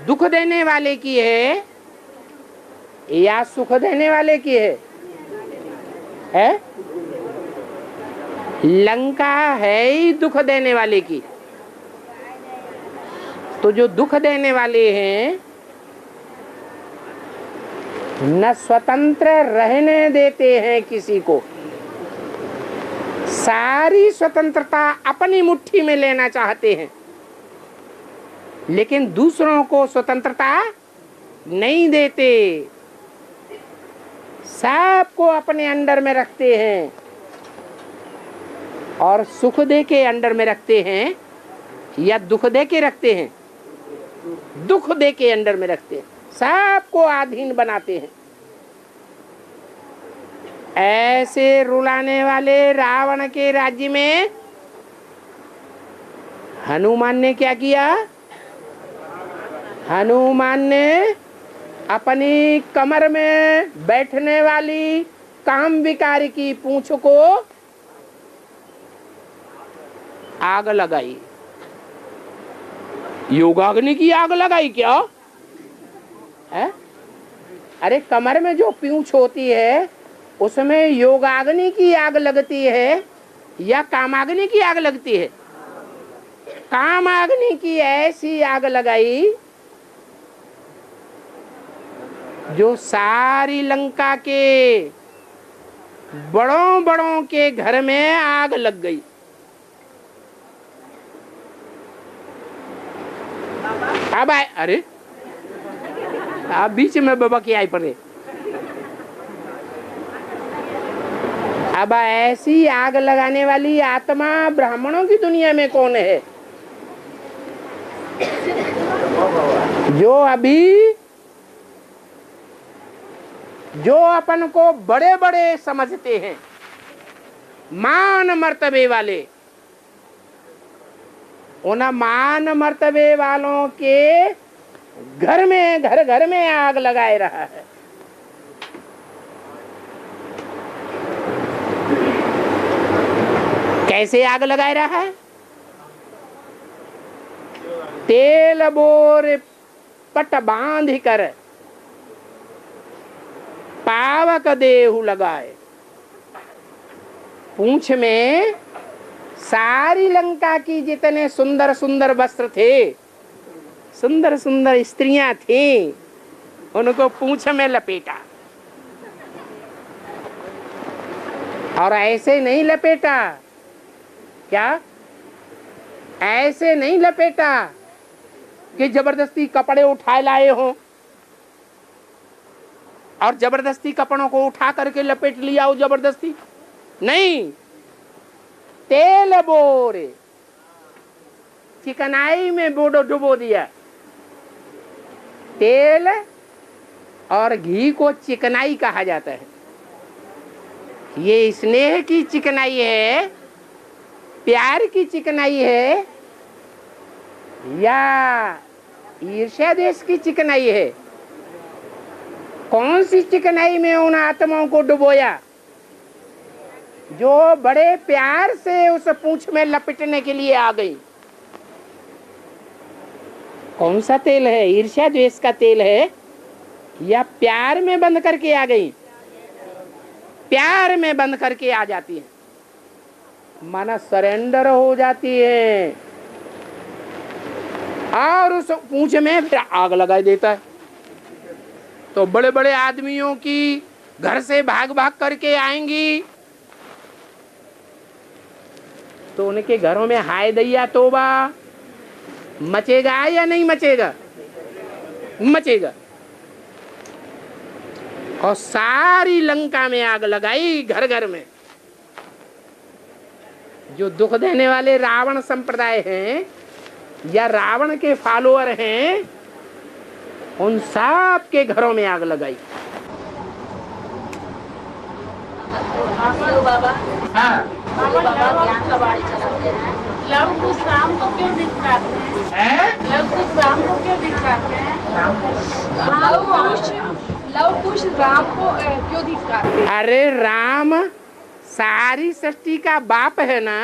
दुख देने वाले की है या सुख देने वाले की है? लंका है ही दुख देने वाले की। तो जो दुख देने वाले हैं न स्वतंत्र रहने देते हैं किसी को, सारी स्वतंत्रता अपनी मुट्ठी में लेना चाहते हैं, लेकिन दूसरों को स्वतंत्रता नहीं देते, सबको अपने अंडर में रखते हैं। और सुख दे के अंडर में रखते हैं या दुख दे के रखते हैं? दुख दे के अंडर में रखते हैं, सबको अधीन बनाते हैं। ऐसे रुलाने वाले रावण के राज्य में हनुमान ने क्या किया? हनुमान ने अपनी कमर में बैठने वाली काम विकारी की पूंछ को आग लगाई। योगाग्नि की आग लगाई क्या है? अरे कमर में जो पूंछ होती है उसमें योगाग्नि की आग लगती है या कामाग्नि की आग लगती है? कामाग्नि की ऐसी आग लगाई जो सारी लंका के बड़ों बड़ों के घर में आग लग गई। अब आए, अरे आप बीच में बाबा की आई पड़े। अब ऐसी आग लगाने वाली आत्मा ब्राह्मणों की दुनिया में कौन है? जो अपन को बड़े बड़े समझते हैं, मान मर्तबे वाले, उन मान मर्तबे वालों के घर में घर में आग लगाए रहा है। कैसे आग लगाए रहा है? तेल बोर पट बांध कर पावक देहु लगाए। पूंछ में सारी लंका की जितने सुंदर सुंदर वस्त्र थे, सुंदर सुंदर स्त्रियां थीं, उनको पूंछ में लपेटा। और ऐसे नहीं लपेटा, क्या ऐसे नहीं लपेटा कि जबरदस्ती कपड़े उठाए लाए हो और जबरदस्ती कपड़ों को उठा करके लपेट लिया हो जबरदस्ती। नहीं, तेल बोरे चिकनाई में बोडो डुबो दिया। तेल और घी को चिकनाई कहा जाता है। ये स्नेह की चिकनाई है, प्यार की चिकनाई है या ईर्ष्या द्वेष की चिकनाई है? कौन सी चिकनाई में उन आत्माओं को डुबोया जो बड़े प्यार से उस पूंछ में लपेटने के लिए आ गई? कौन सा तेल है? ईर्ष्या द्वेष का तेल है या प्यार में बंद करके आ गई? प्यार में बंद करके आ जाती है, माना सरेंडर हो जाती है और उस पूंछ में फिर आग लगा देता है। तो बड़े बड़े आदमियों की घर से भाग भाग करके आएंगी तो उनके घरों में हाय दैया तोबा मचेगा या नहीं मचेगा? मचेगा। और सारी लंका में आग लगाई, घर घर में। जो दुख देने वाले रावण संप्रदाय हैं या रावण के फॉलोअर हैं, उन सब के घरों में आग लगाई। बाबा, हाँ, ज्ञान का बाड़ी चलाते हैं। लव कुश राम को क्यों दिखाते हैं? लव कुश राम को क्यों दिखाते हैं? लव कुश राम को क्यों दिखाते हैं? अरे राम सारी सृष्टि का बाप है ना।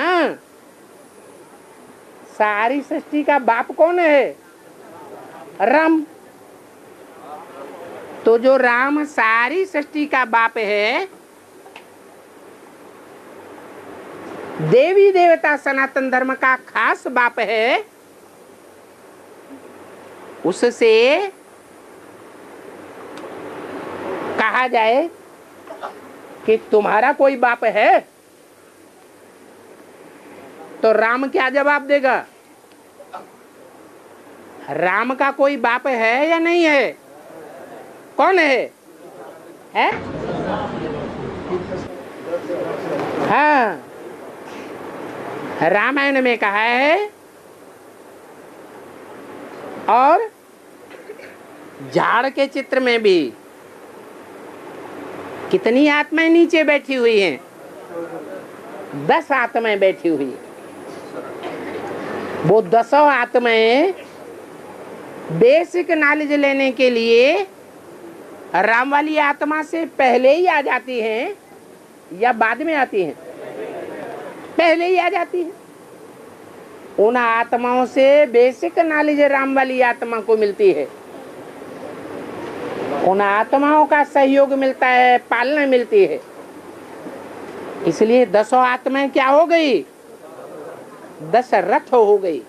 सारी सृष्टि का बाप कौन है? राम। तो जो राम सारी सृष्टि का बाप है, देवी देवता सनातन धर्म का खास बाप है, उससे कहा जाए कि तुम्हारा कोई बाप है, तो राम क्या जवाब देगा? राम का कोई बाप है या नहीं है? कौन है? हाँ, रामायण में कहा है और झाड़ के चित्र में भी कितनी आत्माएं नीचे बैठी हुई हैं? 10 आत्माएं बैठी हुई। वो 10 आत्माएं बेसिक नॉलेज लेने के लिए राम वाली आत्मा से पहले ही आ जाती हैं या बाद में आती हैं? पहले ही आ जाती है। उन आत्माओं से बेसिक नॉलेज राम वाली आत्मा को मिलती है। उन आत्माओं का सहयोग मिलता है, पालना मिलती है। इसलिए 10 आत्माएं क्या हो गई? 10 रथ हो गई।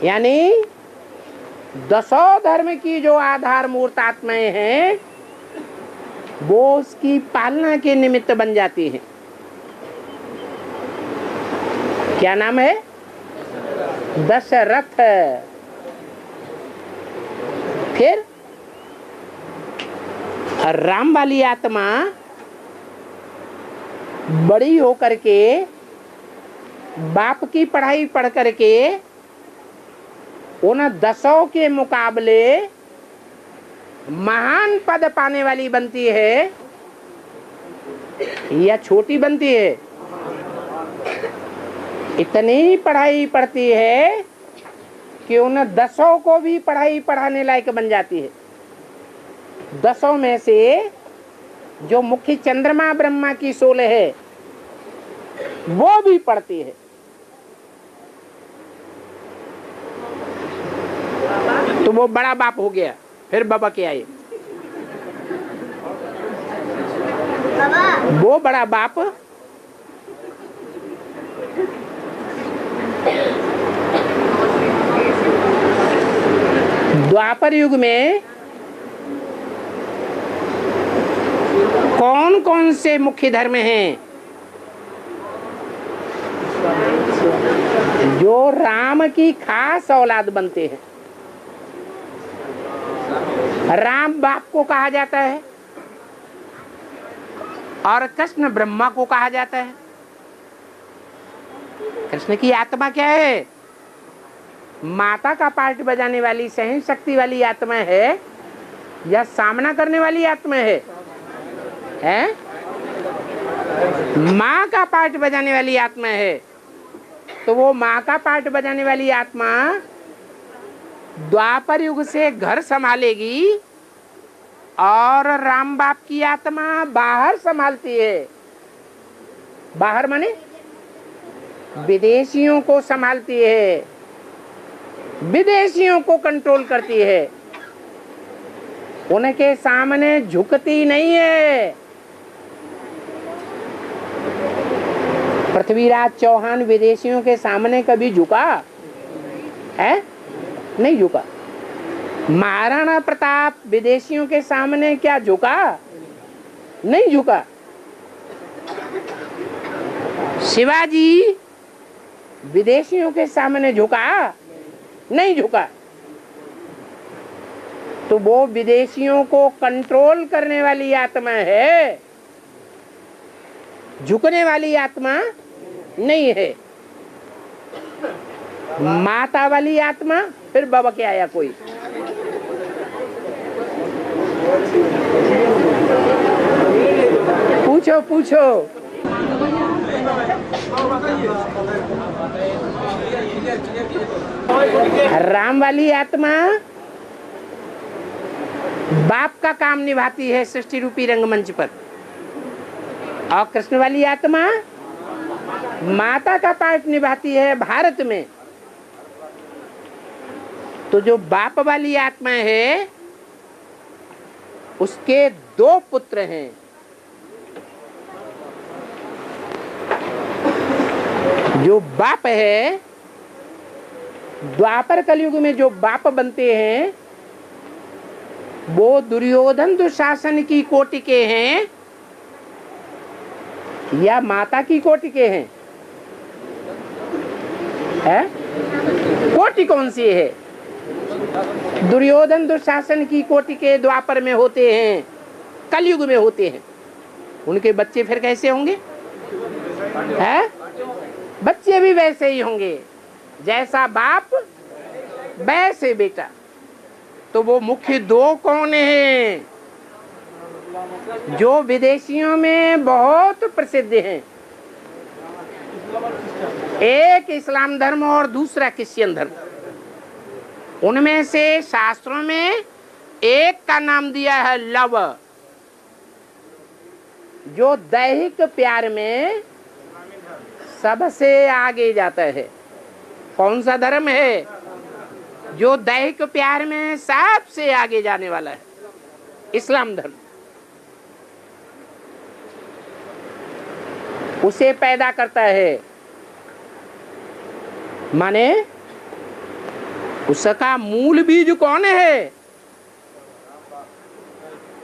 यानी 10 धर्म की जो आधार मूर्त आत्माएं हैं, वो उसकी पालना के निमित्त बन जाती हैं। क्या नाम है? 10 रथ। फिर राम वाली आत्मा बड़ी होकर के बाप की पढ़ाई पढ़ करके उन 10 के मुकाबले महान पद पाने वाली बनती है या छोटी बनती है? इतनी पढ़ाई पढ़ती है कि उन 10 को भी पढ़ाई पढ़ाने लायक बन जाती है। 10 में से जो मुख्य चंद्रमा ब्रह्मा की 16 है, वो भी पढ़ती है। तो वो बड़ा बाप हो गया। फिर बाबा क्या है? वो बड़ा बाप द्वापर युग में कौन कौन से मुख्य धर्म हैं जो राम की खास औलाद बनते हैं? राम बाप को कहा जाता है और कृष्ण ब्रह्मा को कहा जाता है। कृष्ण की आत्मा क्या है? माता का पार्ट बजाने वाली सहन शक्ति वाली आत्मा है या सामना करने वाली आत्मा है? माँ का पार्ट बजाने वाली आत्मा है। तो वो माँ का पार्ट बजाने वाली आत्मा द्वापर युग से घर संभालेगी और राम बाप की आत्मा बाहर संभालती है। बाहर माने विदेशियों को संभालती है, विदेशियों को कंट्रोल करती है। उनके सामने झुकती नहीं है। पृथ्वीराज चौहान विदेशियों के सामने कभी झुका है? नहीं झुका। महाराणा प्रताप विदेशियों के सामने क्या झुका? नहीं झुका। शिवाजी विदेशियों के सामने झुका? नहीं झुका। तो वो विदेशियों को कंट्रोल करने वाली आत्मा है, झुकने वाली आत्मा नहीं है। माता वाली आत्मा। फिर बाबा के आया कोई? पूछो पूछो। राम वाली आत्मा बाप का काम निभाती है सृष्टि रूपी रंगमंच पर, और कृष्ण वाली आत्मा माता का पार्ट निभाती है भारत में। तो जो बाप वाली आत्मा है उसके 2 पुत्र हैं। जो बाप है, द्वापर कलयुग में जो बाप बनते हैं वो दुर्योधन दुशासन की कोटि के हैं या माता की कोटि के हैं? है? कोटि कौन सी है? दुर्योधन दुशासन की कोटि के द्वापर में होते हैं, कलयुग में होते हैं। उनके बच्चे फिर कैसे होंगे? है? बच्चे भी वैसे ही होंगे, जैसा बाप वैसे बेटा। तो वो मुख्य 2 कौन हैं जो विदेशियों में बहुत प्रसिद्ध हैं? एक इस्लाम धर्म और दूसरा क्रिश्चियन धर्म। उनमें से शास्त्रों में एक का नाम दिया है लव, जो दैहिक प्यार में सबसे आगे जाता है। कौन सा धर्म है जो दैहिक प्यार में सबसे आगे जाने वाला है? इस्लाम धर्म। उसे पैदा करता है, माने उसका मूल बीज कौन है?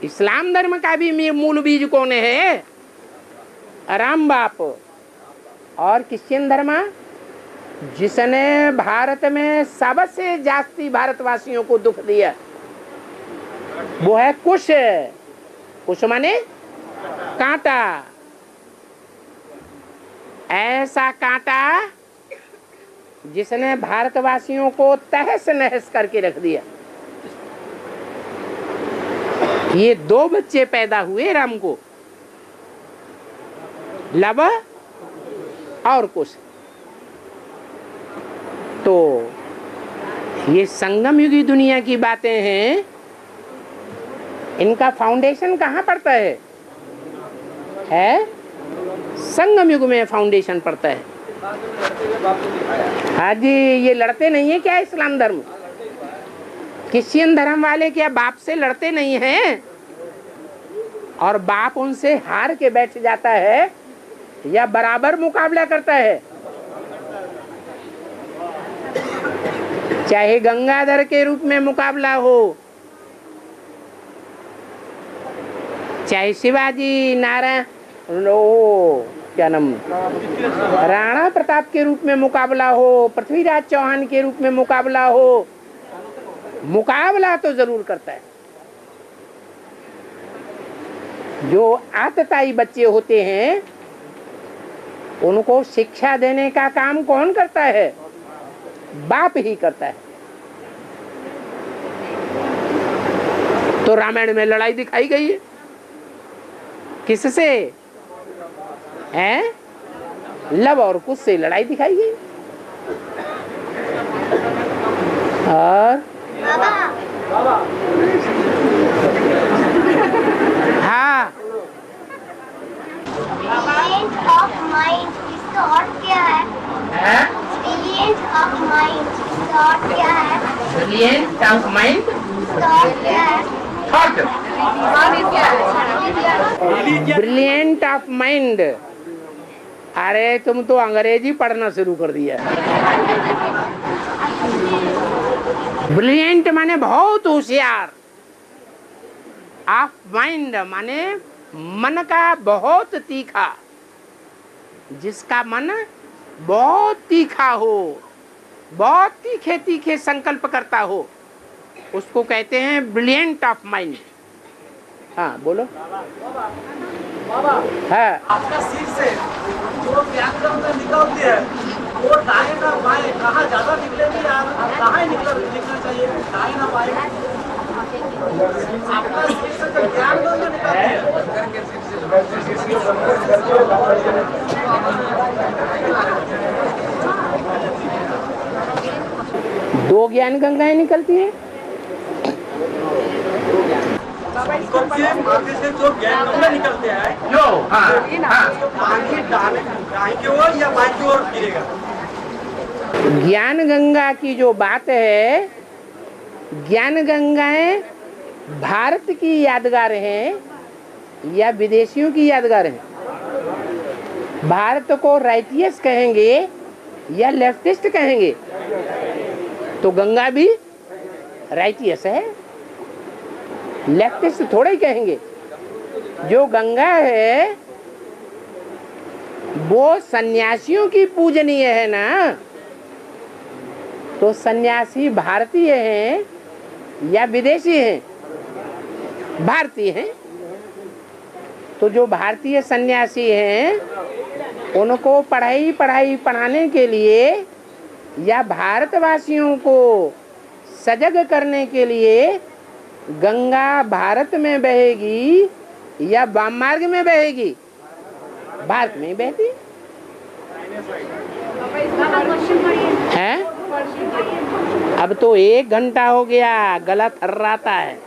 इस्लाम धर्म का भी मूल बीज कौन है? राम बाप। और क्रिश्चियन धर्म जिसने भारत में सबसे जास्ती भारतवासियों को दुख दिया वो है कुश। कुश माने कांटा। ऐसा कांटा जिसने भारतवासियों को तहस नहस करके रख दिया। ये 2 बच्चे पैदा हुए राम को, लव और कुश। तो ये संगम युगी दुनिया की बातें हैं। इनका फाउंडेशन कहाँ पड़ता है? संगम युग में फाउंडेशन पड़ता है। हाँ जी, ये लड़ते नहीं है क्या इस्लाम धर्म? क्रिश्चियन धर्म वाले क्या बाप से लड़ते नहीं हैं? और बाप उनसे हार के बैठ जाता है या बराबर मुकाबला करता है? चाहे गंगाधर के रूप में मुकाबला हो, चाहे शिवाजी नारायण क्या नाम राणा प्रताप के रूप में मुकाबला हो, पृथ्वीराज चौहान के रूप में मुकाबला हो, मुकाबला तो जरूर करता है। जो आतताई बच्चे होते हैं उनको शिक्षा देने का काम कौन करता है? बाप ही करता है। तो रामायण में लड़ाई दिखाई गई है, किससे? लव और कुश से लड़ाई दिखाई गई। और हाँ, Brilliant of mind इसका अर्थ क्या है? Brilliant of mind इसका अर्थ क्या है? ब्रिलियंट ऑफ माइंड इसका अर्थ क्या है? थॉट। Brilliant of mind. अरे तुम तो अंग्रेजी पढ़ना शुरू कर दिया। ब्रिलियंट माने बहुत होशियार, ऑफ माइंड माने मन का बहुत तीखा। जिसका मन बहुत तीखा हो, बहुत तीखे तीखे संकल्प करता हो, उसको कहते हैं ब्रिलियंट ऑफ माइंड। हाँ बोलो। हाँ, आपका सिर से जो व्याकरण निकलती है वो दाएं ना बाएं कहाँ ज्यादा निकलेगी या कहाँ निकलना चाहिए? दाएं ना बाएं? आपका सिर से जो ज्ञान निकलती है। 2 ज्ञान गंगाएं निकलती हैं। माथे से जो ज्ञान गंगा निकलते हैं लो, हाँ, हाँ। पानी दाएं की ओर या बाएं की ओर गिरेगा? ज्ञान गंगा की जो बात है, ज्ञान गंगाएं भारत की यादगार हैं या विदेशियों की यादगार हैं? भारत को राइटियस कहेंगे या लेफ्टिस्ट कहेंगे? तो गंगा भी राइटियस है, लेफ्टिस्ट थोड़ा ही कहेंगे। जो गंगा है वो सन्यासियों की पूजनीय है ना, तो सन्यासी भारतीय हैं या विदेशी हैं? भारतीय हैं। तो जो भारतीय सन्यासी हैं उनको पढ़ाने के लिए या भारतवासियों को सजग करने के लिए गंगा भारत में बहेगी या वाम मार्ग में बहेगी? भारत में ही बहती है। अब तो 1 घंटा हो गया, गला थर्राता है।